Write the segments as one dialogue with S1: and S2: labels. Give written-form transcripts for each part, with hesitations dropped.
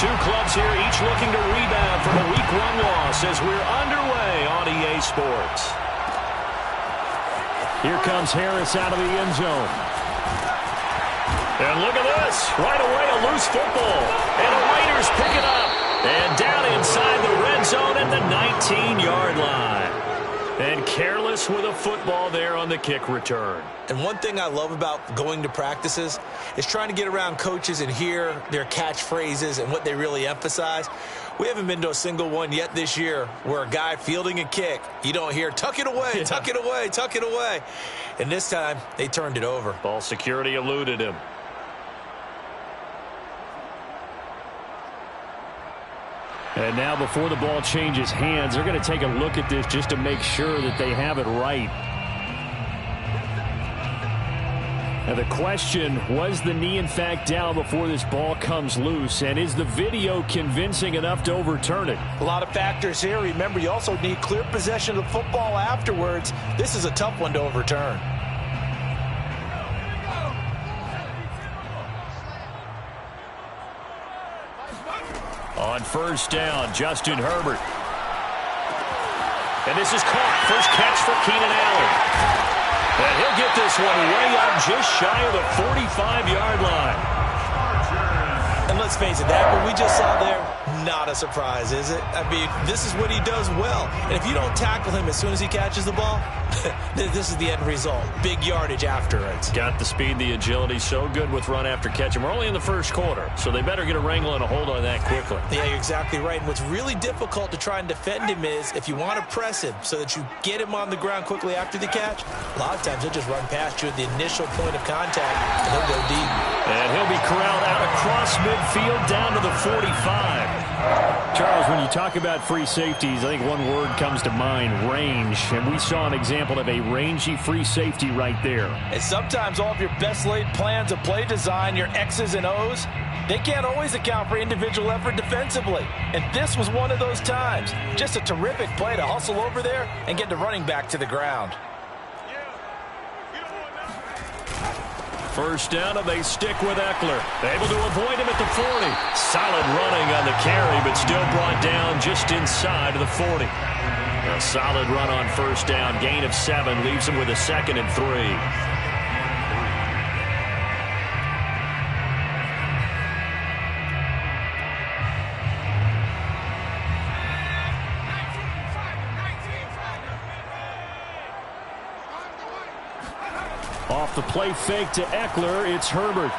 S1: two clubs here, each looking to rebound from a Week 1 loss as we're underway on EA Sports.
S2: Here comes Harris out of the end zone.
S1: And look at this. Right away, a loose football. And the Raiders pick it up. And down inside the red zone at the 19-yard line. And careless with a football there on the kick return.
S3: And one thing I love about going to practices is trying to get around coaches and hear their catchphrases and what they really emphasize. We haven't been to a single one yet this year where a guy fielding a kick, you don't hear, tuck it away, tuck it away, tuck it away. And this time, they turned it over.
S1: Ball security eluded him.
S2: And now before the ball changes hands, they're going to take a look at this just to make sure that they have it right. Now the question, was the knee in fact down before this ball comes loose? And is the video convincing enough to overturn it?
S3: A lot of factors here. Remember, you also need clear possession of the football afterwards. This is a tough one to overturn.
S1: On first down, Justin Herbert. And this is caught. First catch for Keenan Allen. And he'll get this one way up just shy of the 45-yard line.
S3: And let's face it, that what we just saw there, not a surprise, is it? I mean, this is what he does well. And if you don't tackle him as soon as he catches the ball, this is the end result. Big yardage after it.
S1: Got the speed, the agility, so good with run after catch. And we're only in the first quarter, so they better get a wrangle and a hold on that quickly.
S3: Yeah, you're exactly right. And what's really difficult to try and defend him is if you want to press him so that you get him on the ground quickly after the catch, a lot of times he'll just run past you at the initial point of contact, and he'll go deep.
S1: And he'll be corralled out across midfield down to the 45.
S2: Charles, when you talk about free safeties, I think one word comes to mind, range. And we saw an example of a rangy free safety right there.
S3: And sometimes all of your best laid plans of play design, your X's and O's, they can't always account for individual effort defensively. And this was one of those times. Just a terrific play to hustle over there and get the running back to the ground.
S1: First down, and they stick with Eckler. Able to avoid him at the 40. Solid running on the carry, but still brought down just inside of the 40. A solid run on first down. Gain of 7 leaves him with a 2nd and 3.
S2: Off the play fake to Eckler, it's Herbert.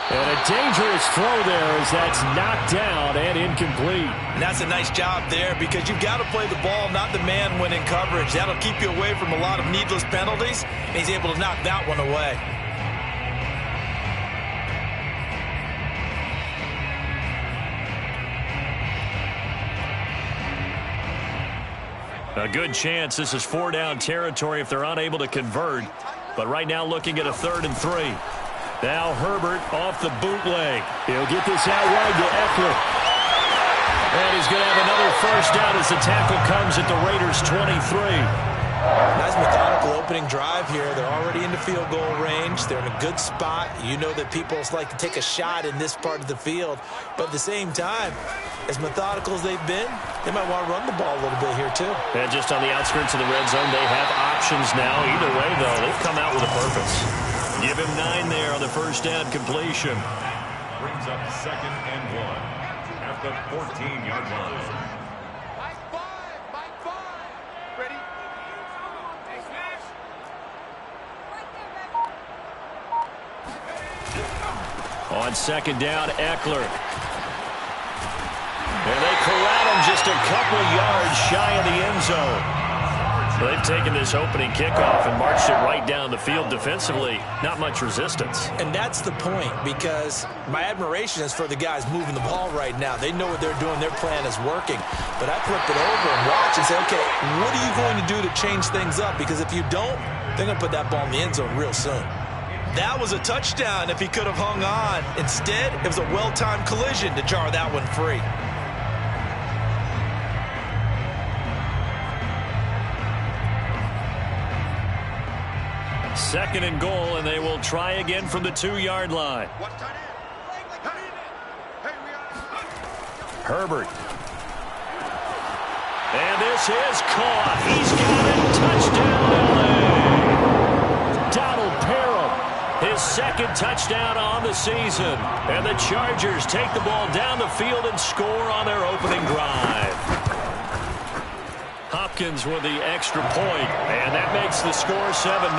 S2: And a dangerous throw there as that's knocked down and incomplete.
S3: And that's a nice job there because you've got to play the ball, not the man when in coverage. That'll keep you away from a lot of needless penalties, and he's able to knock that one away.
S1: A good chance this is 4-down territory if they're unable to convert. But right now looking at a 3rd and 3. Now Herbert off the bootleg.
S2: He'll get this out wide to Eckler.
S1: And he's going to have another first down as the tackle comes at the Raiders' 23.
S3: Nice methodical opening drive here. They're already into field goal range. They're in a good spot. You know that people like to take a shot in this part of the field. But at the same time, as methodical as they've been, they might want to run the ball a little bit here too.
S1: And just on the outskirts of the red zone, they have options now. Either way, though, they've come out with a purpose. Give him 9 there on the first down completion.
S4: Brings up 2nd and 1 at the 14-yard line.
S1: On 2nd down, Eckler. And they corral him just a couple yards shy of the end zone. They've taken this opening kickoff and marched it right down the field defensively. Not much resistance.
S3: And that's the point, because my admiration is for the guys moving the ball right now. They know what they're doing. Their plan is working. But I flip it over and watch and say, okay, what are you going to do to change things up? Because if you don't, they're going to put that ball in the end zone real soon. That was a touchdown if he could have hung on. Instead, it was a well-timed collision to jar that one free.
S1: Second and goal, and they will try again from the 2-yard line. Herbert. And this is caught. He's got it. Touchdown, L.A. Donald Parham, his second touchdown on the season. And the Chargers take the ball down the field and score on their opening drive. Hopkins with the extra point, and that makes the score 7-0.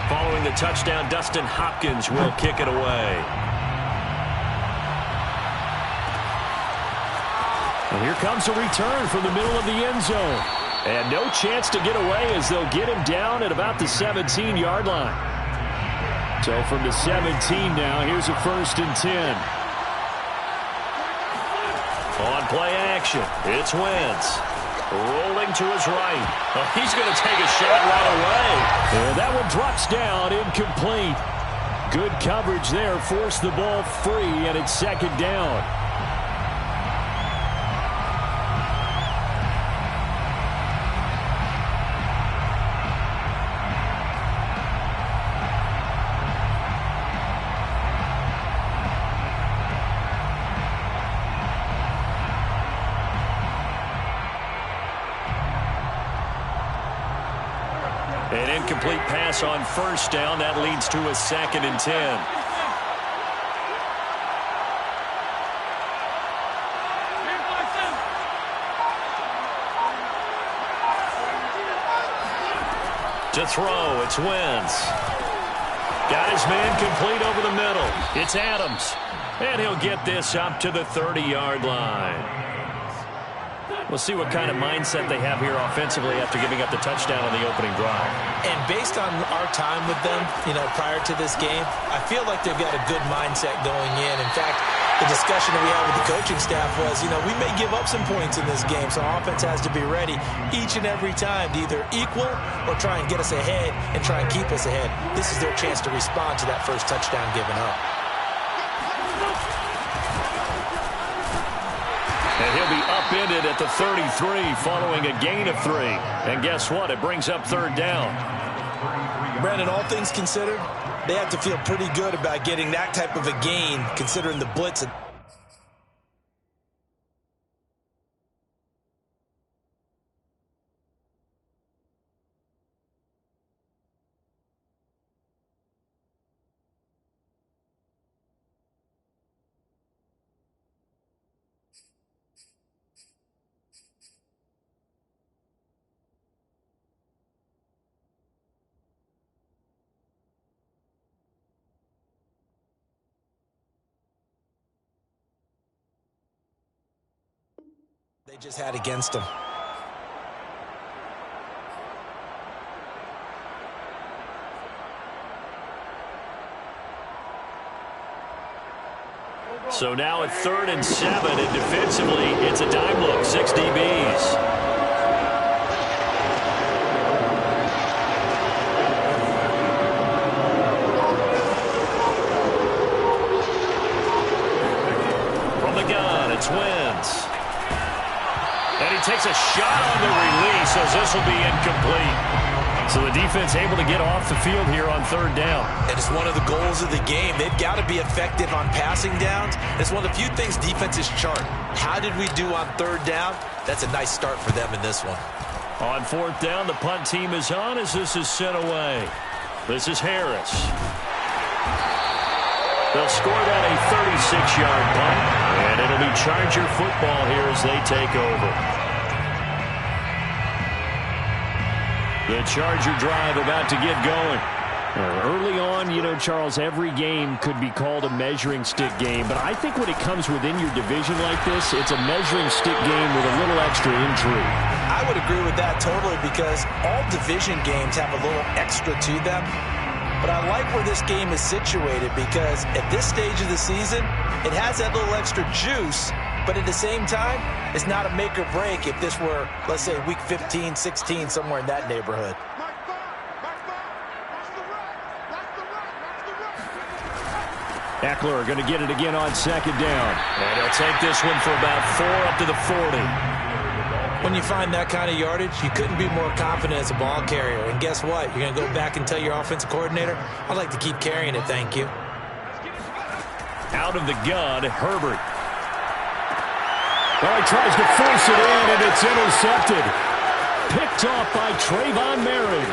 S1: Following the touchdown, Dustin Hopkins will kick it away. And here comes a return from the middle of the end zone. And no chance to get away as they'll get him down at about the 17-yard line. So from the 17 now, here's a 1st and 10. On play action, it's Wentz. Rolling to his right. Oh, he's going to take a shot right away. And that one drops down, incomplete. Good coverage there, forced the ball free, and it's 2nd down. An incomplete pass on 1st down. That leads to a 2nd and 10. To throw, it's Wentz. Got his man complete over the middle. It's Adams. And he'll get this up to the 30-yard line. We'll see what kind of mindset they have here offensively after giving up the touchdown on the opening drive.
S3: And based on our time with them, prior to this game, I feel like they've got a good mindset going in. In fact, the discussion that we had with the coaching staff was, we may give up some points in this game, so offense has to be ready each and every time to either equal or try and get us ahead and try and keep us ahead. This is their chance to respond to that first touchdown given up.
S1: And he'll be upended at the 33 following a gain of 3. And guess what? It brings up 3rd down.
S3: Brandon, all things considered, they have to feel pretty good about getting that type of a gain considering the blitz. They just had against them.
S1: So now at 3rd and 7, and defensively, it's a dime look, 6 DBs. From the gun, it's Wentz. And he takes a shot on the release as this will be incomplete. So the defense able to get off the field here on 3rd down.
S3: And it's one of the goals of the game. They've got to be effective on passing downs. It's one of the few things defenses chart. How did we do on 3rd down? That's a nice start for them in this one.
S1: On 4th down, the punt team is on as this is sent away. This is Harris. They'll score that a 36-yard punt, and it'll be Charger football here as they take over. The Charger drive about to get going. Early on, Charles, every game could be called a measuring stick game, but I think when it comes within your division like this, it's a measuring stick game with a little extra intrigue.
S3: I would agree with that totally because all division games have a little extra to them. But I like where this game is situated because at this stage of the season, it has that little extra juice, but at the same time, it's not a make or break if this were, let's say, week 15, 16, somewhere in that neighborhood.
S2: Eckler going to get it again on second down.
S1: And he'll take this one for about 4 up to the 40.
S3: When you find that kind of yardage, you couldn't be more confident as a ball carrier. And guess what? You're going to go back and tell your offensive coordinator, I'd like to keep carrying it, thank you.
S2: Out of the gun, Herbert. Well, he tries to force it in, and it's intercepted. Picked off by Trayvon Merritt.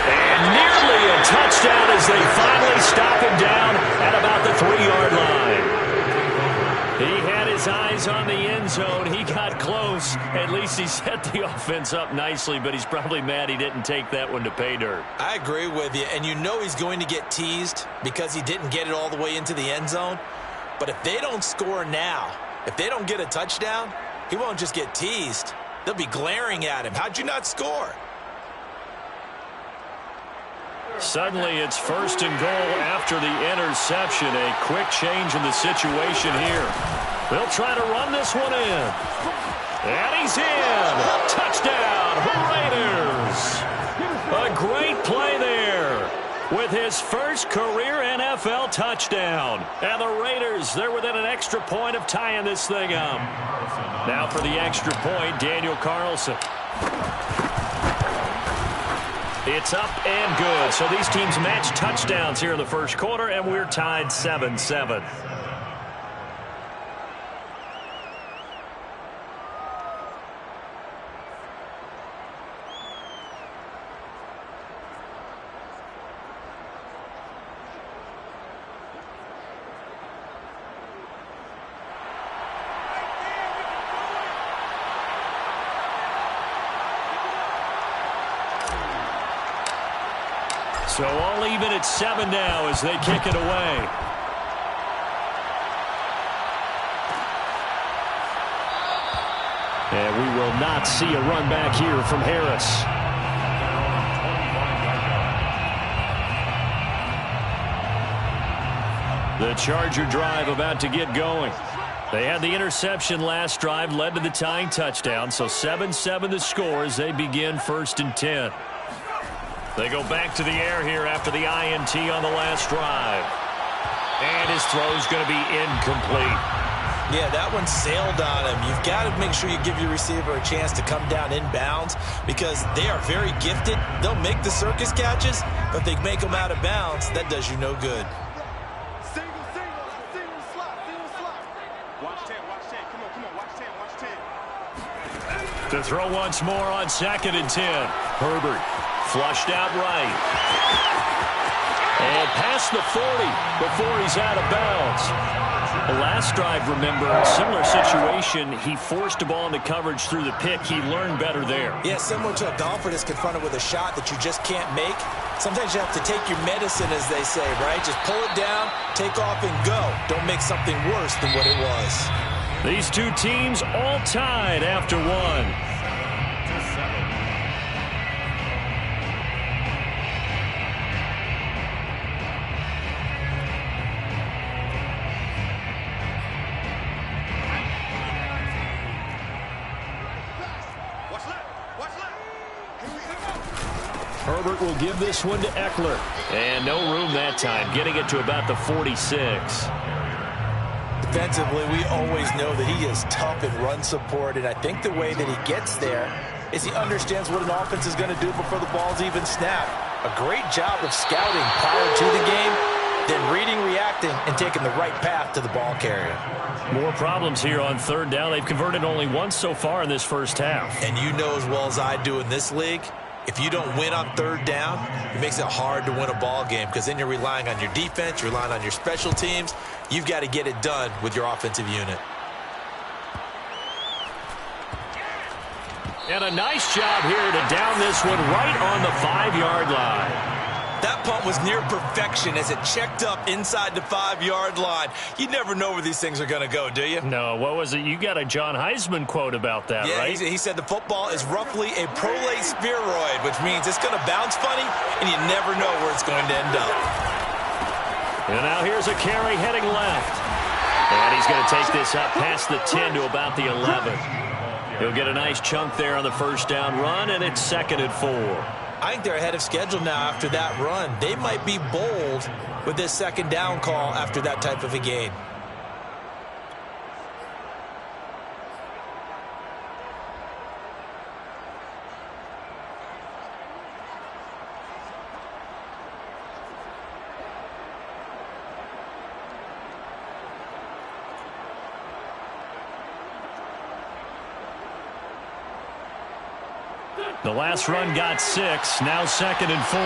S1: And nearly a touchdown as they finally stop him down at about the 3-yard line. He had his eyes on the end zone. He got close. At least he set the offense up nicely, but he's probably mad he didn't take that one to pay dirt.
S3: I agree with you, and you know he's going to get teased because he didn't get it all the way into the end zone. But if they don't score now, if they don't get a touchdown, he won't just get teased. They'll be glaring at him. How'd you not score?
S1: Suddenly it's 1st and goal after the interception. A quick change in the situation here. They'll try to run this one in. And he's in. Touchdown, Raiders. A great play there with his first career NFL touchdown. And the Raiders, they're within an extra point of tying this thing up. Now for the extra point, Daniel Carlson. It's up and good. So these teams match touchdowns here in the first quarter, and we're tied 7-7. So all even at 7 now as they kick it away.
S2: And we will not see a run back here from Harris. The Charger drive about to get going. They had the interception last drive, led to the tying touchdown. So 7-7 the score as they begin 1st and 10. They go back to the air here after the INT on the last drive. And his throw's going to be incomplete.
S3: Yeah, that one sailed on him. You've got to make sure you give your receiver a chance to come down inbounds because they are very gifted. They'll make the circus catches, but if they make them out of bounds, that does you no good.
S5: Single slot. Watch 10. Come on, watch 10.
S1: To throw once more on 2nd and 10. Herbert. Flushed out right. And past the 40 before he's out of bounds. The last drive, remember, similar situation. He forced a ball into coverage through the pick. He learned better there.
S3: Yeah, similar to a golfer that's confronted with a shot that you just can't make. Sometimes you have to take your medicine, as they say, right? Just pull it down, take off, and go. Don't make something worse than what it was.
S1: These two teams all tied after one. Herbert will give this one to Eckler. And no room that time, getting it to about the 46.
S3: Defensively, we always know that he is tough in run support, and I think the way that he gets there is he understands what an offense is going to do before the ball's even snapped. A great job of scouting prior to the game, then reading, reacting, and taking the right path to the ball carrier.
S1: More problems here on 3rd down. They've converted only once so far in this first half.
S3: And you know as well as I do in this league, if you don't win on 3rd down, it makes it hard to win a ball game because then you're relying on your defense, you're relying on your special teams. You've got to get it done with your offensive unit.
S1: And a nice job here to down this one right on the 5-yard line.
S3: That punt was near perfection as it checked up inside the 5-yard line. You never know where these things are going to go, do you?
S1: No, what was it? You got a John Heisman quote about that,
S3: yeah,
S1: right?
S3: He said the football is roughly a prolate spheroid, which means it's going to bounce funny, and you never know where it's going to end up.
S1: And now here's a carry heading left. And he's going to take this up past the 10 to about the 11. He'll get a nice chunk there on the 1st down run, and it's 2nd and 4.
S3: I think they're ahead of schedule now after that run. They might be bold with this second down call after that type of a game.
S2: The last run got 6, now 2nd and 4.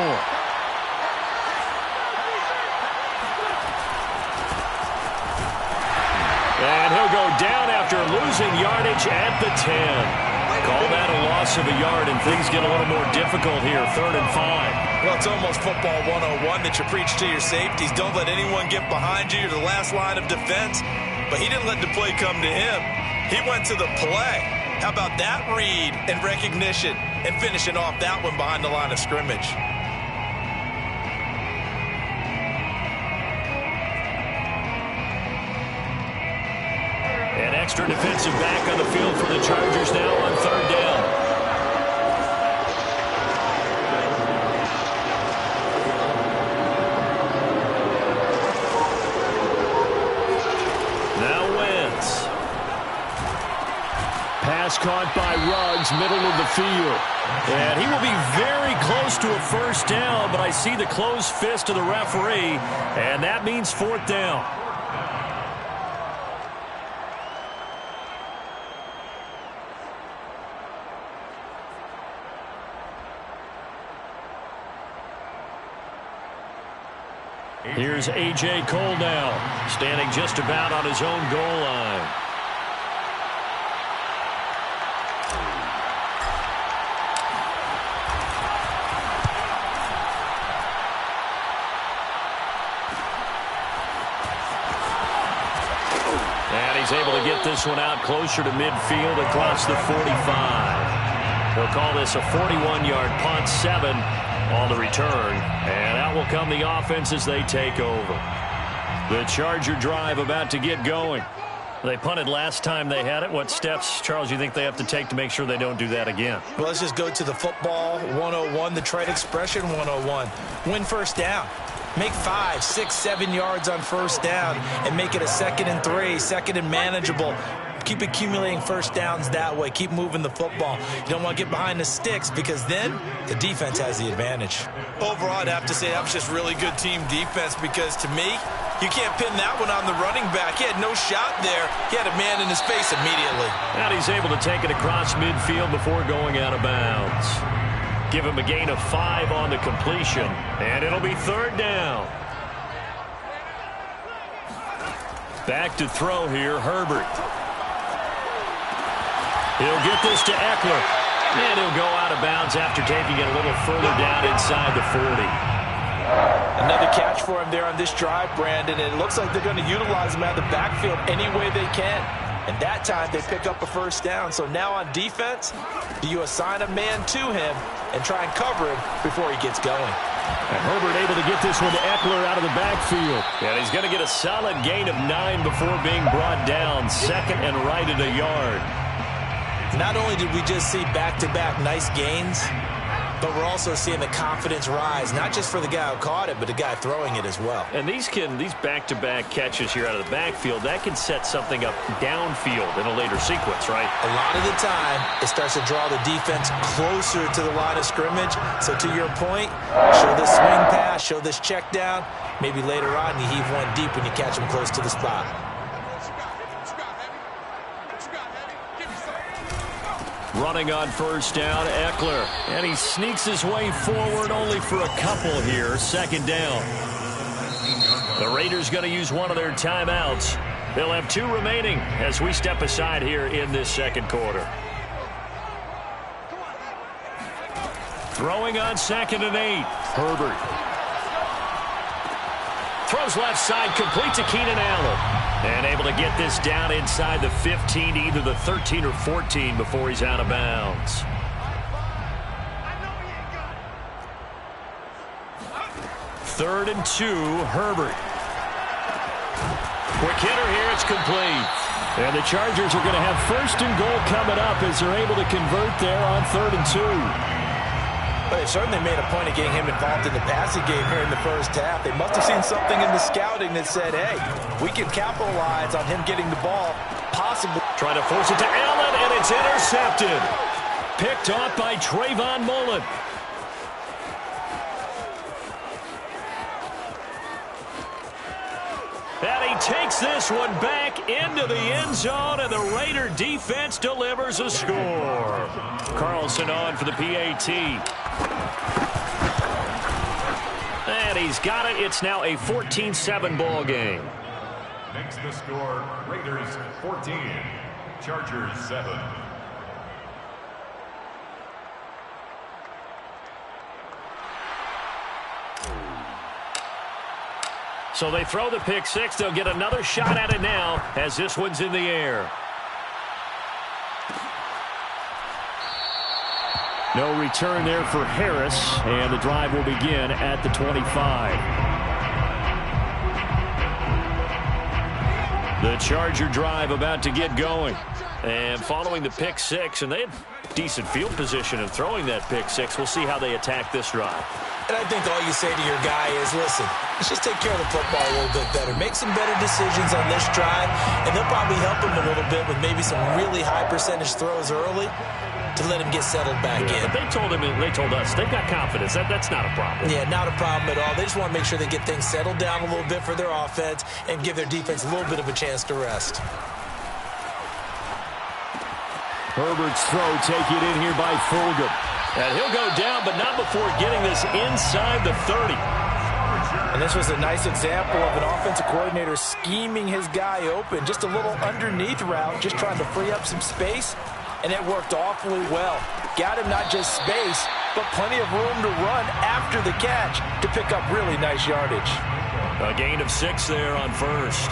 S2: And he'll go down after losing yardage at the 10. Call that a loss of a yard, and things get a little more difficult here, 3rd and 5.
S3: Well, it's almost football 101 that you preach to your safeties. Don't let anyone get behind you. You're the last line of defense. But he didn't let the play come to him. He went to the play. How about that read and recognition and finishing off that one behind the line of scrimmage?
S2: An extra defensive back on the field for the Chargers now on 3rd down. Now Wentz. Pass caught by Ruggs, middle of the field. And he will be very close to a 1st down, but I see the closed fist of the referee, and that means 4th down. Here's A.J. Cole now, standing just about on his own goal line. And he's able to get this one out closer to midfield across the 45. They'll call this a 41-yard punt, 7 on the return. And out will come the offense as they take over. The Charger drive about to get going. They punted last time they had it. What steps, Charles, you think they have to take to make sure they don't do that again?
S3: Well, let's just go to the football 101, the trite expression 101. Win 1st down. Make 5, 6, 7 yards on 1st down and make it a 2nd and 3, 2nd and manageable. Keep accumulating 1st downs that way. Keep moving the football. You don't want to get behind the sticks because then the defense has the advantage. Overall, I'd have to say that was just really good team defense because to me, you can't pin that one on the running back. He had no shot there. He had a man in his face immediately.
S2: And he's able to take it across midfield before going out of bounds. Give him a gain of 5 on the completion, and it'll be 3rd down. Back to throw here, Herbert. He'll get this to Eckler, and he'll go out of bounds after taking it a little further down inside the 40.
S3: Another catch for him there on this drive, Brandon, and it looks like they're going to utilize him out of the backfield any way they can. And that time they pick up a 1st down. So now on defense, do you assign a man to him and try and cover him before he gets going?
S2: And Herbert able to get this one to Eckler out of the backfield. And he's going to get a solid gain of 9 before being brought down. 2nd and right at a yard.
S3: Not only did we just see back-to-back nice gains, but we're also seeing the confidence rise, not just for the guy who caught it, but the guy throwing it as well.
S2: And these back-to-back catches here out of the backfield, that can set something up downfield in a later sequence, right?
S3: A lot of the time, it starts to draw the defense closer to the line of scrimmage. So to your point, show this swing pass, show this check down. Maybe later on you heave one deep when you catch him close to the spot.
S2: Running on 1st down, Eckler. And he sneaks his way forward only for a couple here. 2nd down. The Raiders going to use one of their timeouts. They'll have 2 remaining as we step aside here in this 2nd quarter. Throwing on 2nd and 8. Herbert. Throws left side, complete to Keenan Allen. And able to get this down inside the 15, either the 13 or 14 before he's out of bounds. Third and 2, Herbert. Quick hitter here, it's complete. And the Chargers are going to have 1st and goal coming up as they're able to convert there on 3rd and 2.
S3: Well, they've certainly made a point of getting him involved in the passing game here in the first half. They must have seen something in the scouting that said, hey, we can capitalize on him getting the ball, possibly.
S2: Trying to force it to Allen, and it's intercepted. Picked off by Trayvon Mullen. And he takes this one back into the end zone, and the Raider defense delivers a score. Carlson on for the PAT. And he's got it. It's now a 14-7 ball game.
S4: Makes the score Raiders 14, Chargers 7.
S2: So they throw the pick six. They'll get another shot at it now as this one's in the air. No return there for Harris, and the drive will begin at the 25. The Charger drive about to get going. And following the pick six, and they had decent field position of throwing that pick six. We'll see how they attack this drive.
S3: And I think all you say to your guy is, listen, let's just take care of the football a little bit better. Make some better decisions on this drive, and they'll probably help him a little bit with maybe some really high percentage throws early to let him get settled back in.
S2: But they told us they've got confidence. That's not a problem.
S3: Yeah, not a problem at all. They just want to make sure they get things settled down a little bit for their offense and give their defense a little bit of a chance to rest.
S2: Herbert's throw taken in here by Fulgham. And he'll go down, but not before getting this inside the 30.
S3: And this was a nice example of an offensive coordinator scheming his guy open. Just a little underneath route, just trying to free up some space. And it worked awfully well. Got him not just space, but plenty of room to run after the catch to pick up really nice yardage.
S2: A gain of 6 there on first.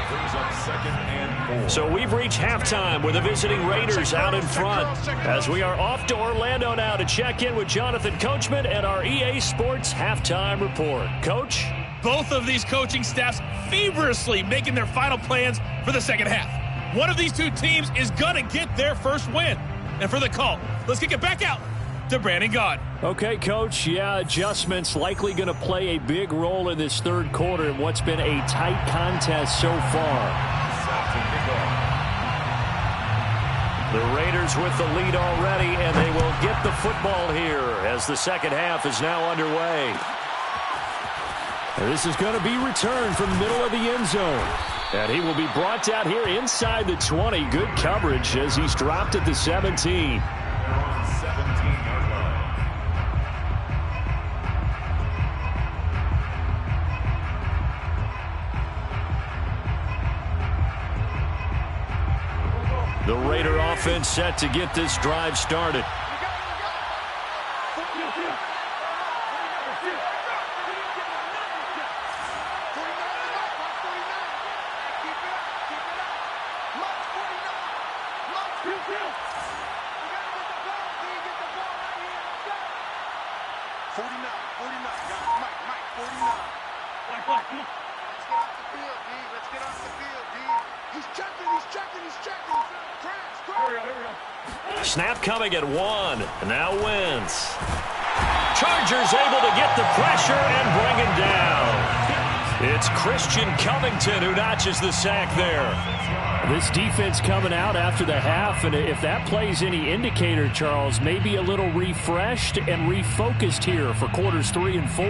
S4: Brings up 2nd and 4.
S2: So we've reached halftime with the visiting Raiders out in front. As we are off to Orlando now to check in with Jonathan Coachman and our EA Sports halftime report. Coach?
S6: Both of these coaching staffs feverishly making their final plans for the second half. One of these two teams is going to get their first win. And for the call, let's kick it back out to Brandon Gaudin.
S2: Okay, Coach. Yeah, adjustments likely going to play a big role in this third quarter in what's been a tight contest so far. The Raiders with the lead already, and they will get the football here as the second half is now underway. This is going to be returned from the middle of the end zone. And he will be brought down here inside the 20. Good coverage as he's dropped at the 17.
S4: 17-yard line.
S2: The Raider offense set to get this drive started. Snap coming at 1. Now Wentz. Chargers able to get the pressure and bring him down. It's Christian Covington who notches the sack there. This defense coming out after the half, and if that plays any indicator, Charles, maybe a little refreshed and refocused here for quarters 3 and 4.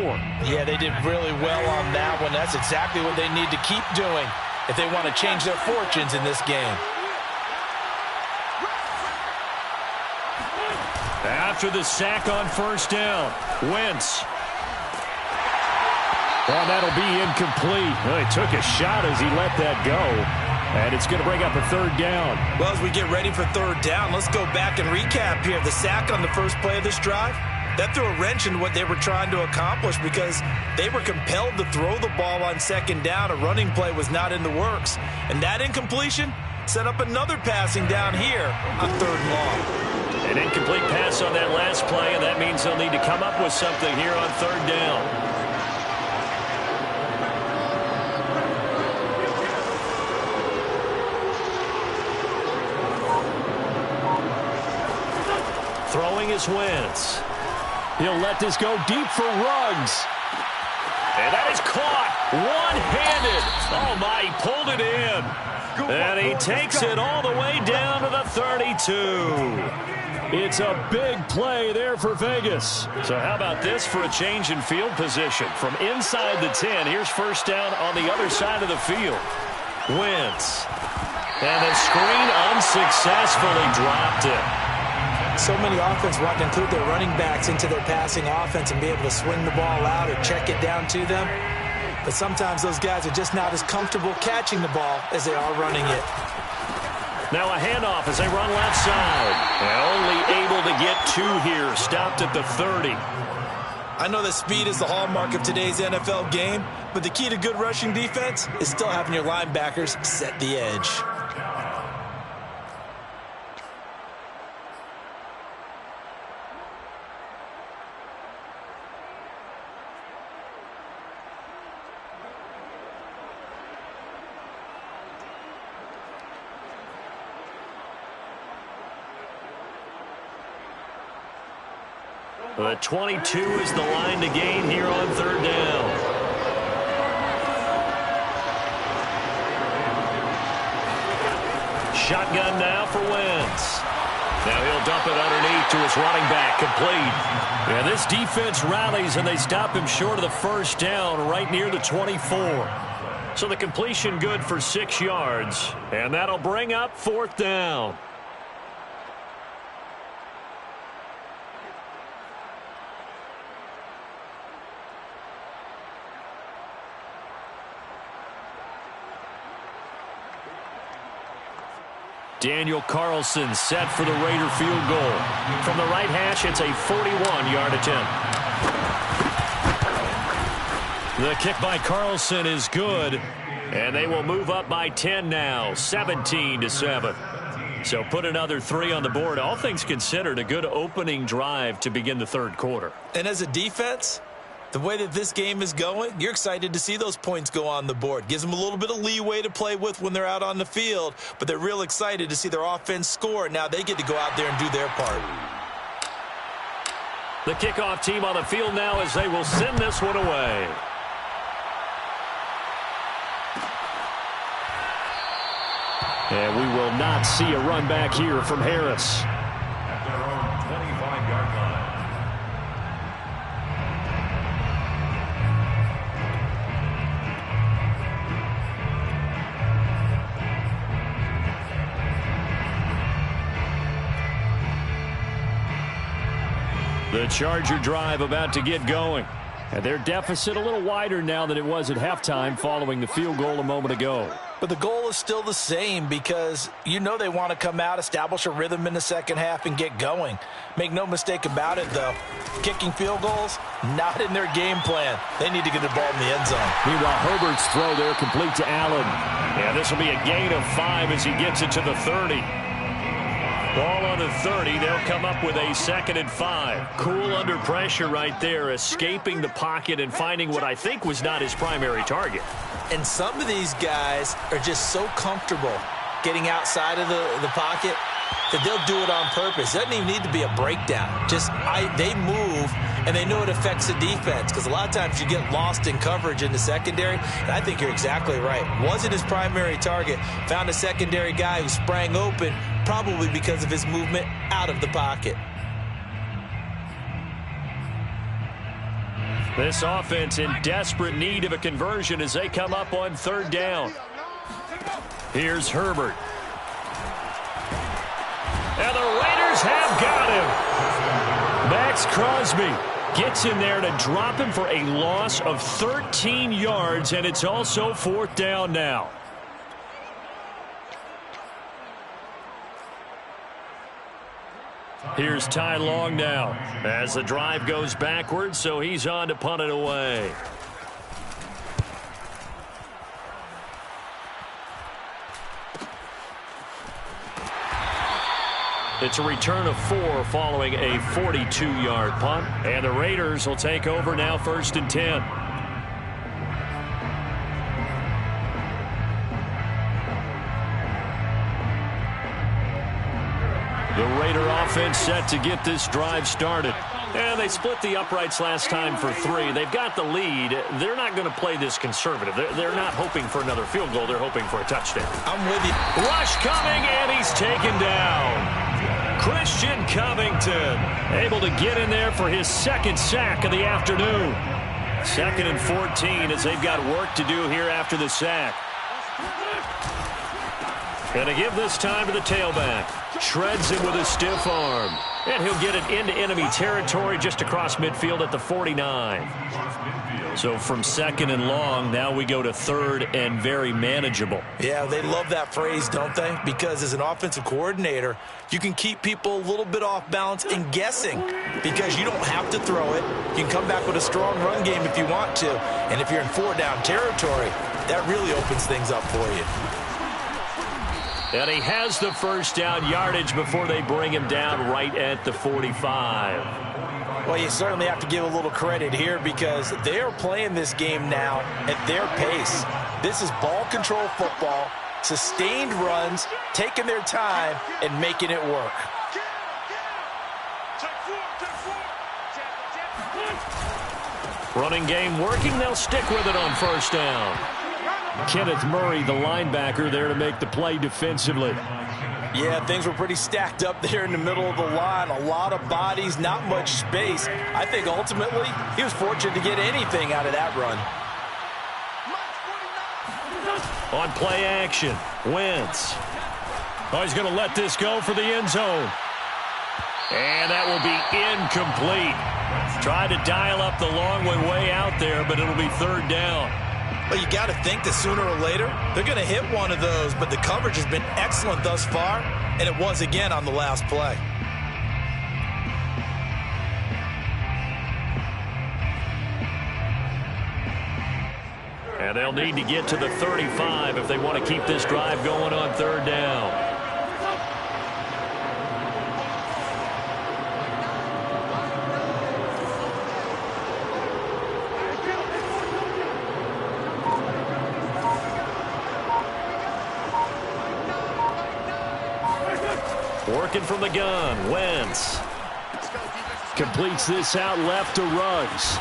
S3: Yeah, they did really well on that one. That's exactly what they need to keep doing if they want to change their fortunes in this game.
S2: After the sack on first down, Wentz. Well, that'll be incomplete. Well, he took a shot as he let that go. And it's going to bring up a third down.
S3: Well, as we get ready for third down, let's go back and recap here. The sack on the first play of this drive, that threw a wrench in what they were trying to accomplish because they were compelled to throw the ball on second down. A running play was not in the works. And that incompletion set up another passing down here on third and long.
S2: An incomplete pass on that last play, and that means they'll need to come up with something here on third down. Throwing is Wentz. He'll let this go deep for Ruggs.
S1: And that is caught one-handed. Oh, my, he pulled it in. And he takes it all the way down to the 32.
S2: It's a big play there for Vegas.
S1: So how about this for a change in field position? From inside the 10, here's first down on the other side of the field. Wentz. And the screen unsuccessfully dropped it.
S3: So many offense want to include their running backs into their passing offense and be able to swing the ball out or check it down to them. But sometimes those guys are just not as comfortable catching the ball as they are running it.
S1: Now a handoff as they run left side. And only able to get 2 here. Stopped at the 30.
S3: I know that speed is the hallmark of today's NFL game, but the key to good rushing defense is still having your linebackers set the edge.
S1: The 22 is the line to gain here on third down. Shotgun now for Wentz. Now he'll dump it underneath to his running back, complete. And this defense rallies, and they stop him short of the first down right near the 24. So the completion good for 6 yards, and that'll bring up fourth down. Daniel Carlson set for the Raider field goal. From the right hash, it's a 41-yard attempt. The kick by Carlson is good, and they will move up by 10 now, 17-7. So put another 3 on the board. All things considered, a good opening drive to begin the third quarter.
S3: And as a defense, the way that this game is going, you're excited to see those points go on the board. Gives them a little bit of leeway to play with when they're out on the field, but they're real excited to see their offense score. Now they get to go out there and do their part.
S1: The kickoff team on the field now as they will send this one away.
S2: And we will not see a run back here from Harris.
S4: At their own 25-yard line.
S2: The Charger drive about to get going. And their deficit a little wider now than it was at halftime following the field goal a moment ago.
S3: But the goal is still the same because you know they want to come out, establish a rhythm in the second half, and get going. Make no mistake about it, though. Kicking field goals, not in their game plan. They need to get the ball in the end zone.
S2: Meanwhile, Herbert's throw there complete to Allen.
S1: Yeah, this will be a gain of 5 as he gets it to the 30. Ball on the 30. They'll come up with a 2nd and 5. Cool under pressure right there, escaping the pocket and finding what I think was not his primary target.
S3: And some of these guys are just so comfortable getting outside of the pocket that they'll do it on purpose. It doesn't even need to be a breakdown. They move, and they know it affects the defense because a lot of times you get lost in coverage in the secondary, and I think you're exactly right. Wasn't his primary target. Found a secondary guy who sprang open, probably because of his movement out of the pocket.
S1: This offense in desperate need of a conversion as they come up on third down. Here's Herbert. And the Raiders have got him. Max Crosby gets in there to drop him for a loss of 13 yards, and it's also fourth down now. Here's Ty Long now as the drive goes backwards, so he's on to punt it away. It's a return of 4 following a 42-yard punt, and the Raiders will take over now 1st and 10. The Raider offense set to get this drive started.
S2: And they split the uprights last time for 3. They've got the lead. They're not going to play this conservative. They're not hoping for another field goal. They're hoping for a touchdown.
S3: I'm with you.
S2: Rush coming, and he's taken down. Christian Covington able to get in there for his second sack of the afternoon. 2nd and 14 as they've got work to do here after the sack. Going to give this time to the tailback. Shreds him with a stiff arm. And he'll get it into enemy territory just across midfield at the 49. So from 2nd and long, now we go to 3rd and very manageable.
S3: Yeah, they love that phrase, don't they? Because as an offensive coordinator, you can keep people a little bit off balance and guessing because you don't have to throw it. You can come back with a strong run game if you want to. And if you're in 4-down territory, that really opens things up for you.
S2: And he has the first down yardage before they bring him down right at the 45.
S3: Well, you certainly have to give a little credit here because they are playing this game now at their pace. This is ball control football, sustained runs, taking their time, and making it work.
S2: Running game working. They'll stick with it on first down. Kenneth Murray, the linebacker, there to make the play defensively.
S3: Yeah, things were pretty stacked up there in the middle of the line. A lot of bodies, not much space. I think ultimately he was fortunate to get anything out of that run.
S2: On play action, Wentz. Oh, he's going to let this go for the end zone. And that will be incomplete. Tried to dial up the long way out there, but it'll be 3rd down.
S3: Well, you got to think that sooner or later they're going to hit one of those, but the coverage has been excellent thus far, and it was again on the last play.
S2: And they'll need to get to the 35 if they want to keep this drive going on 3rd down. Working from the gun, Wentz completes this out left to Ruggs.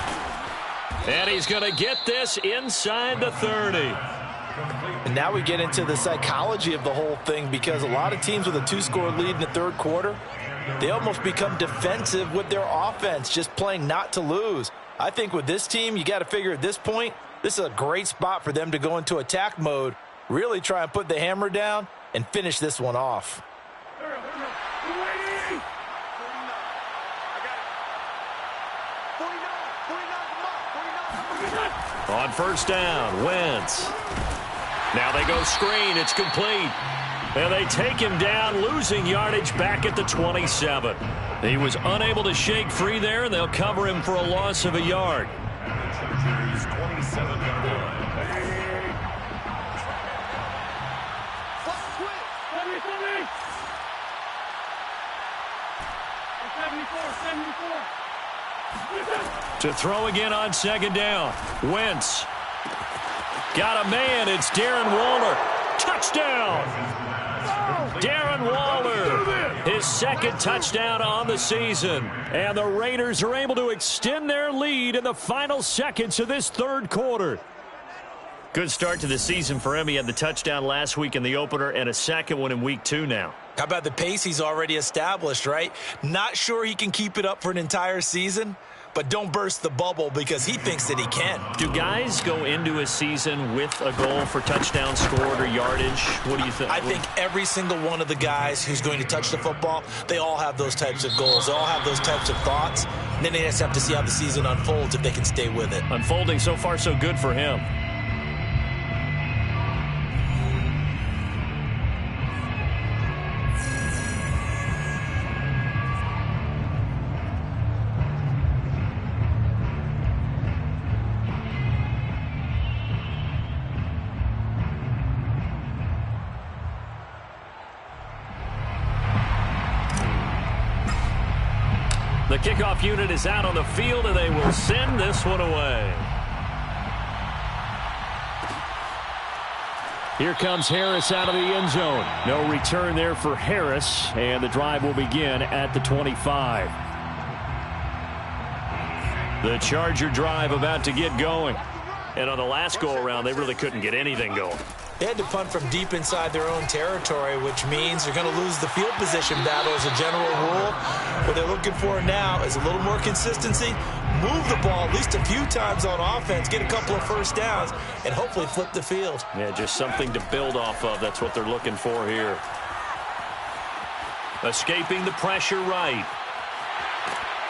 S2: And he's going to get this inside the 30.
S3: And now we get into the psychology of the whole thing because a lot of teams with a 2-score lead in the 3rd quarter, they almost become defensive with their offense, just playing not to lose. I think with this team, you got to figure at this point, this is a great spot for them to go into attack mode, really try and put the hammer down and finish this one off.
S2: On first down, Wentz. Now they go screen. It's complete. And they take him down, losing yardage back at the 27. He was unable to shake free there, and they'll cover him for a loss of a yard.
S4: Chargers 27-1.
S2: To throw again on 2nd down. Wentz. Got a man. It's Darren Waller. Touchdown. Darren Waller. His 2nd touchdown on the season. And the Raiders are able to extend their lead in the final seconds of this 3rd quarter. Good start to the season for him. He had the touchdown last week in the opener and a 2nd one in week 2 now.
S3: How about the pace he's already established, right? Not sure he can keep it up for an entire season, but don't burst the bubble because he thinks that he can.
S2: Do guys go into a season with a goal for touchdown scored or yardage? What do you think?
S3: I think every single one of the guys who's going to touch the football, they all have those types of goals. They all have those types of thoughts. And then they just have to see how the season unfolds if they can stay with it.
S2: Unfolding so far so good for him. The kickoff unit is out on the field, and they will send this one away. Here comes Harris out of the end zone. No return there for Harris, and the drive will begin at the 25. The Charger drive about to get going. And on the last go-around, they really couldn't get anything going.
S3: They had to punt from deep inside their own territory, which means they're going to lose the field position battle as a general rule. What they're looking for now is a little more consistency, move the ball at least a few times on offense, get a couple of first downs, and hopefully flip the field.
S2: Yeah, just something to build off of. That's what they're looking for here. Escaping the pressure right.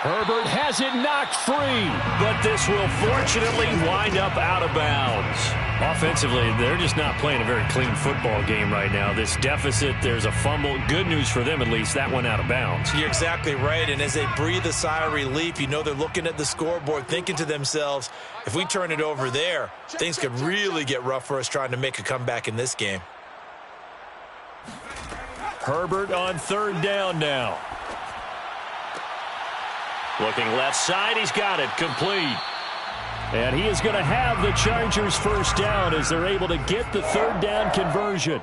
S2: Herbert has it knocked free, but this will fortunately wind up out of bounds. Offensively, they're just not playing a very clean football game right now. This deficit, there's a fumble. Good news for them, at least. That went out of bounds.
S3: You're exactly right, and as they breathe a sigh of relief, you know they're looking at the scoreboard, thinking to themselves, if we turn it over there, things could really get rough for us trying to make a comeback in this game.
S2: Herbert on third down now. Looking left side, he's got it, complete. And he is going to have the Chargers first down as they're able to get the third down conversion.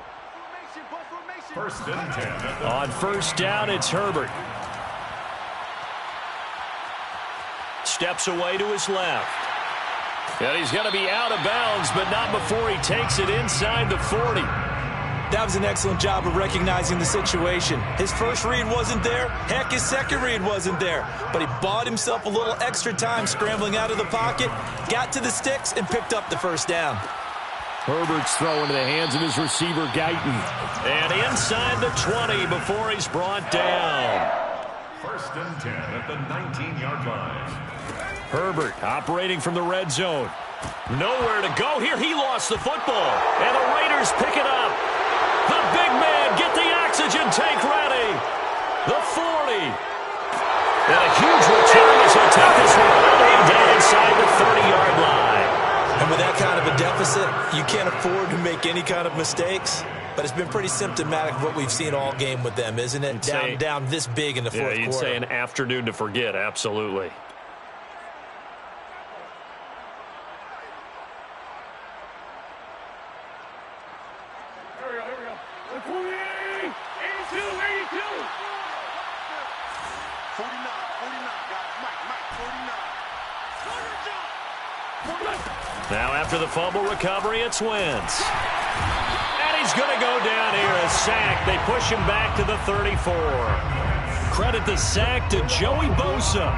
S4: First and 10.
S2: On first down, it's Herbert. Steps away to his left. And he's going to be out of bounds, but not before he takes it inside the 40.
S3: That was an excellent job of recognizing the situation. His first read wasn't there. Heck, his second read wasn't there. But he bought himself a little extra time scrambling out of the pocket, got to the sticks, and picked up the first down.
S2: Herbert's throw into the hands of his receiver, Guyton. And inside the 20 before he's brought down.
S4: First and 10 at the 19-yard line.
S2: Herbert operating from the red zone. Nowhere to go here. He lost the football. And the Raiders pick it up. The big man, get the oxygen tank ready. The 40. And a huge return as he'll take this one all the way down inside the 30-yard line.
S3: And with that kind of a deficit, you can't afford to make any kind of mistakes. But it's been pretty symptomatic of what we've seen all game with them, isn't it? Down this big in the fourth quarter.
S2: Yeah, you'd say an afternoon to forget, absolutely. Now after the fumble recovery, it's Wentz. And he's going to go down here, a sack. They push him back to the 34. Credit the sack to Joey Bosa.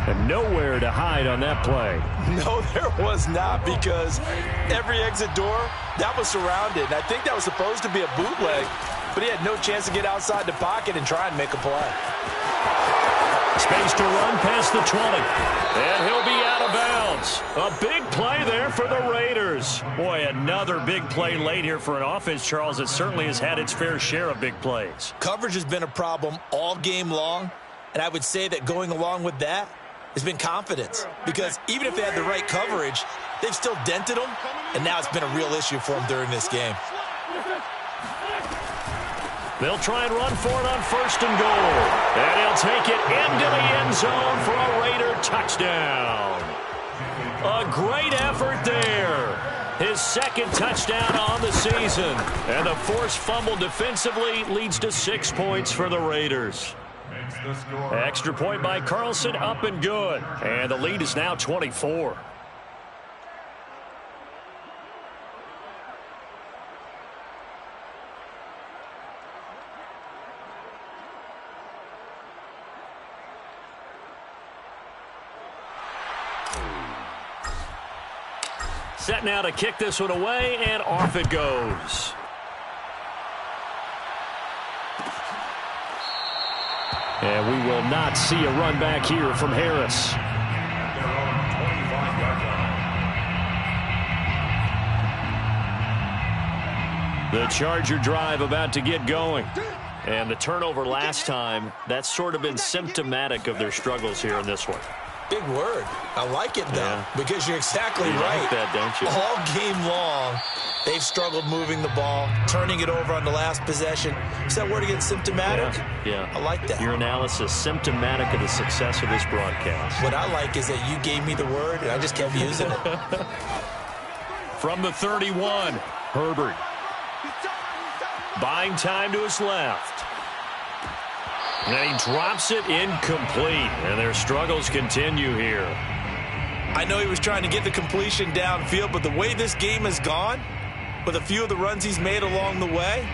S2: And nowhere to hide on that play.
S3: No, there was not, because every exit door, that was surrounded. And I think that was supposed to be a bootleg, but he had no chance to get outside the pocket and try and make a play.
S2: Space to run past the 20. And he'll be out of bounds. A big play there for the Raiders. Boy, another big play late here for an offense, Charles, that certainly has had its fair share of big plays.
S3: Coverage has been a problem all game long, and I would say that going along with that has been confidence. Because even if they had the right coverage, they've still dented them, and now it's been a real issue for them during this game.
S2: They'll try and run for it on first and goal. And he'll take it into the end zone for a Raider touchdown. A great effort there. His second touchdown on the season. And the forced fumble defensively leads to 6 points for the Raiders. Extra point by Carlson, up and good. And the lead is now 24. Set now to kick this one away, and off it goes. And we will not see a run back here from Harris. The Charger drive about to get going. And the turnover last time, that's sort of been symptomatic of their struggles here in this one.
S3: Big word. I like it, though, because you're exactly
S2: you
S3: right.
S2: Like that, don't you?
S3: All game long, they've struggled moving the ball, turning it over on the last possession. Is that word again, symptomatic?
S2: Yeah.
S3: I like that.
S2: Your analysis, symptomatic of the success of this broadcast.
S3: What I like is that you gave me the word, and I just kept using it.
S2: From the 31, Herbert. Buying time to his left. And he drops it incomplete. And their struggles continue here.
S3: I know he was trying to get the completion downfield, but the way this game has gone, with a few of the runs he's made along the way,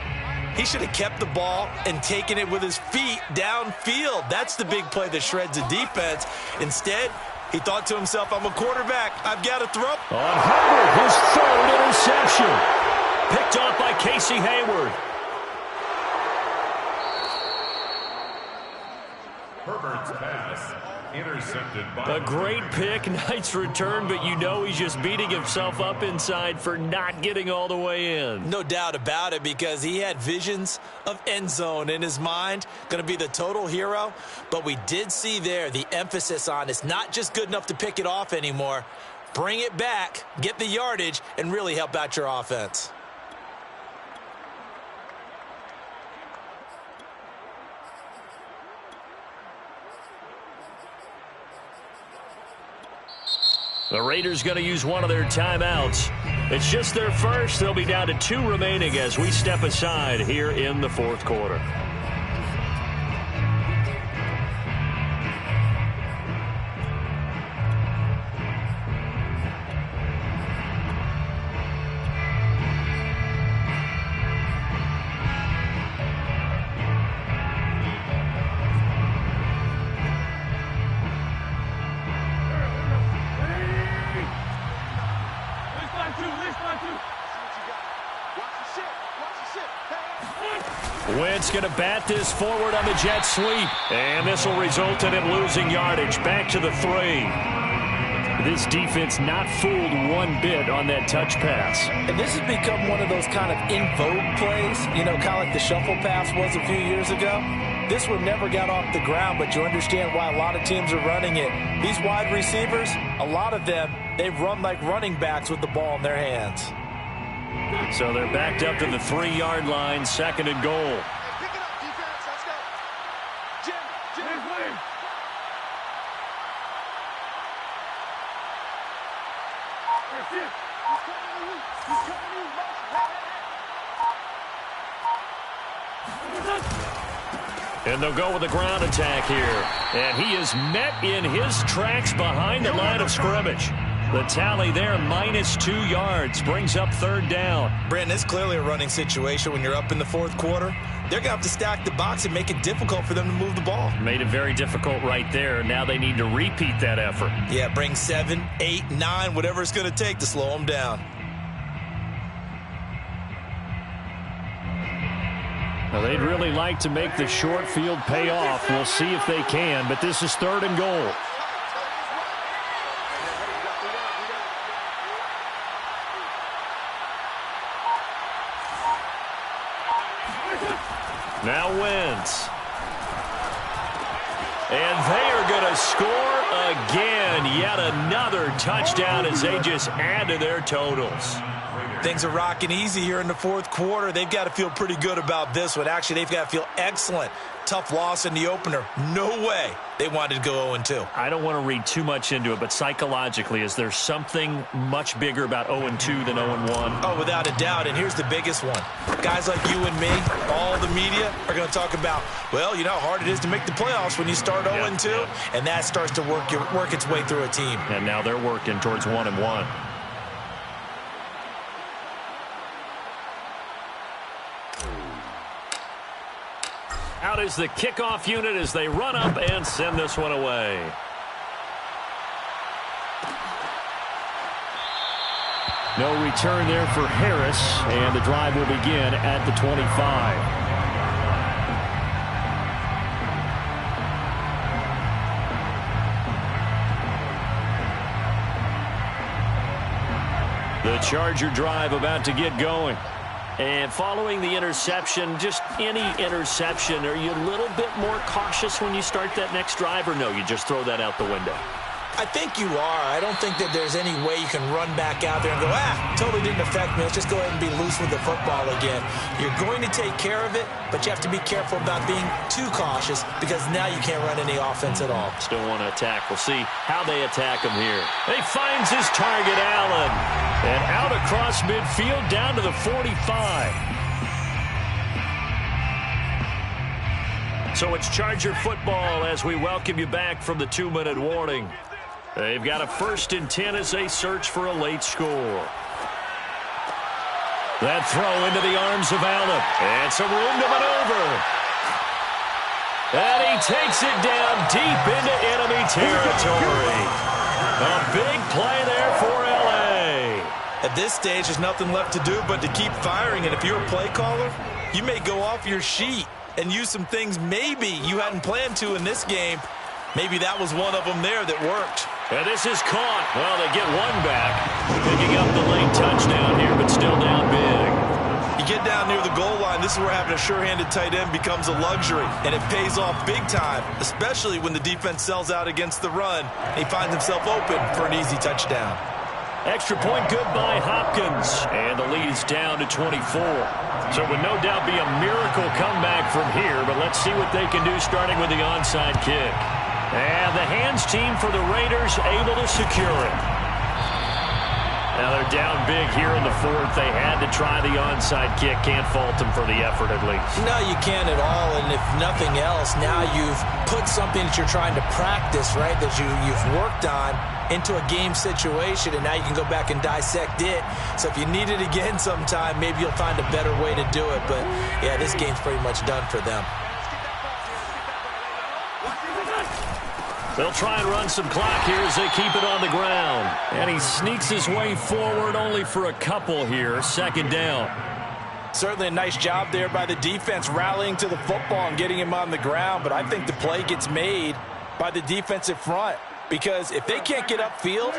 S3: he should have kept the ball and taken it with his feet downfield. That's the big play that shreds the defense. Instead, he thought to himself, I'm a quarterback. I've got to throw.
S2: On Herbert, his third interception. Picked off by Casey Hayward.
S4: Herbert's pass intercepted by
S2: A great pick, nice return, but you know he's just beating himself up inside for not getting all the way in.
S3: No doubt about it, because he had visions of end zone in his mind, going to be the total hero. But we did see there the emphasis on it's not just good enough to pick it off anymore. Bring it back, get the yardage, and really help out your offense.
S2: The Raiders going to use one of their timeouts. It's just their first. They'll be down to 2 remaining as we step aside here in the fourth quarter. Wentz going to bat this forward on the jet sweep. And this will result in him losing yardage. Back to the 3. This defense not fooled one bit on that touch pass.
S3: And this has become one of those kind of in vogue plays, you know, kind of like the shuffle pass was a few years ago. This one never got off the ground, but you understand why a lot of teams are running it. These wide receivers, a lot of them, they run like running backs with the ball in their hands.
S2: So they're backed up to the 3-yard line, 2nd and goal.
S5: Pick it up, defense. Let's go. Jim, please. That's it. He's coming to you. He's coming to you.
S2: And they'll go with the ground attack here. And he is met in his tracks behind the line of scrimmage. The tally there, -2 yards, brings up 3rd down.
S3: Brandon, it's clearly a running situation when you're up in the fourth quarter. They're going to have to stack the box and make it difficult for them to move the ball.
S2: Made it very difficult right there. Now they need to repeat that effort.
S3: Yeah, bring 7, 8, 9, whatever it's going to take to slow them down.
S2: Well, they'd really like to make the short field pay off. We'll see if they can, but this is 3rd and goal. Now Wentz. And they are going to score again. Yet another touchdown as they just add to their totals.
S3: Things are rocking easy here in the fourth quarter. They've got to feel pretty good about this one. Actually, they've got to feel excellent. Tough loss in the opener. No way they wanted to go 0-2.
S2: I don't want to read too much into it, but psychologically, is there something much bigger about 0-2 than 0-1?
S3: Oh, without a doubt. And here's the biggest one. Guys like you and me, all the media, are going to talk about, well, you know how hard it is to make the playoffs when you start 0-2, and that starts to work its way through a team.
S2: And now they're working towards 1-1. Out is the kickoff unit as they run up and send this one away. No return there for Harris, and the drive will begin at the 25. The Charger drive about to get going. And following the interception, just any interception, are you a little bit more cautious when you start that next drive, or no, you just throw that out the window?
S3: I think you are. I don't think that there's any way you can run back out there and go, totally didn't affect me. Let's just go ahead and be loose with the football again. You're going to take care of it, but you have to be careful about being too cautious because now you can't run any offense at all.
S2: Still want to attack. We'll see how they attack him here. He finds his target, Allen. And out across midfield down to the 45. So it's Charger football as we welcome you back from the 2-minute warning. They've got a 1st and 10 as they search for a late score. That throw into the arms of Allen. And some room to maneuver. And he takes it down deep into enemy territory. A big play there for L.A.
S3: At this stage, there's nothing left to do but to keep firing. And if you're a play caller, you may go off your sheet and use some things maybe you hadn't planned to in this game. Maybe that was one of them there that worked.
S2: And this is caught. Well, they get one back. Picking up the late touchdown here, but still down big.
S3: You get down near the goal line, this is where having a sure-handed tight end becomes a luxury. And it pays off big time, especially when the defense sells out against the run. And he finds himself open for an easy touchdown.
S2: Extra point good by Hopkins. And the lead is down to 24. So it would no doubt be a miracle comeback from here, but let's see what they can do starting with the onside kick. And the hands team for the Raiders able to secure it. Now they're down big here in the 4th. They had to try the onside kick. Can't fault them for the effort at least.
S3: No, you can't at all. And if nothing else, now you've put something that you're trying to practice, right, that you've worked on into a game situation, and now you can go back and dissect it. So if you need it again sometime, maybe you'll find a better way to do it. But, yeah, this game's pretty much done for them.
S2: They'll try and run some clock here as they keep it on the ground. And he sneaks his way forward only for a couple here. 2nd down.
S3: Certainly a nice job there by the defense rallying to the football and getting him on the ground. But I think the play gets made by the defensive front. Because if they can't get upfield,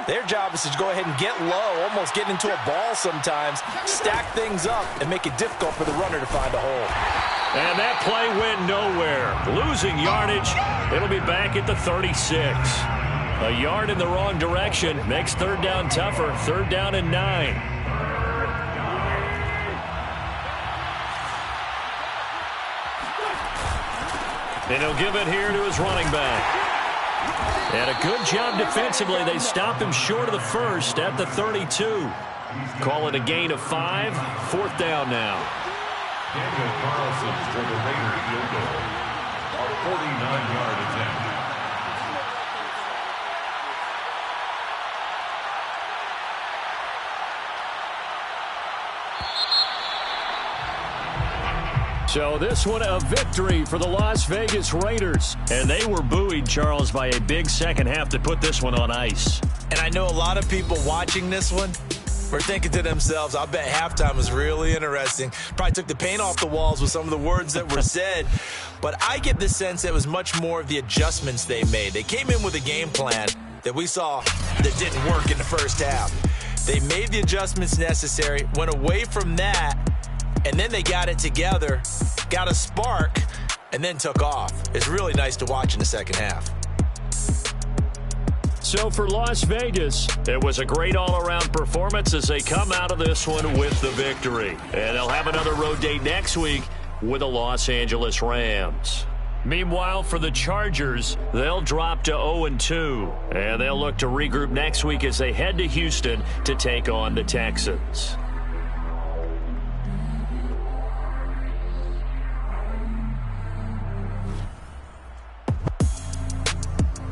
S3: their job is to go ahead and get low, almost get into a ball sometimes, stack things up, and make it difficult for the runner to find a hole.
S2: And that play went nowhere. Losing yardage. It'll be back at the 36. A yard in the wrong direction makes 3rd down tougher. 3rd down and 9. And he'll give it here to his running back. And a good job defensively. They stop him short of the 1st at the 32. Call it a gain of 5. 4th down now.
S4: Daniel Carlson for the Raiders field goal. A 49-yard attempt.
S2: So this one a victory for the Las Vegas Raiders. And they were buoyed, Charles, by a big second half to put this one on ice.
S3: And I know a lot of people watching this one were thinking to themselves, I bet halftime was really interesting. Probably took the paint off the walls with some of the words that were said. But I get the sense that it was much more of the adjustments they made. They came in with a game plan that we saw that didn't work in the first half. They made the adjustments necessary, went away from that, and then they got it together, got a spark, and then took off. It's really nice to watch in the second half.
S2: So for Las Vegas, it was a great all-around performance as they come out of this one with the victory. And they'll have another road date next week with the Los Angeles Rams. Meanwhile, for the Chargers, they'll drop to 0-2. And they'll look to regroup next week as they head to Houston to take on the Texans.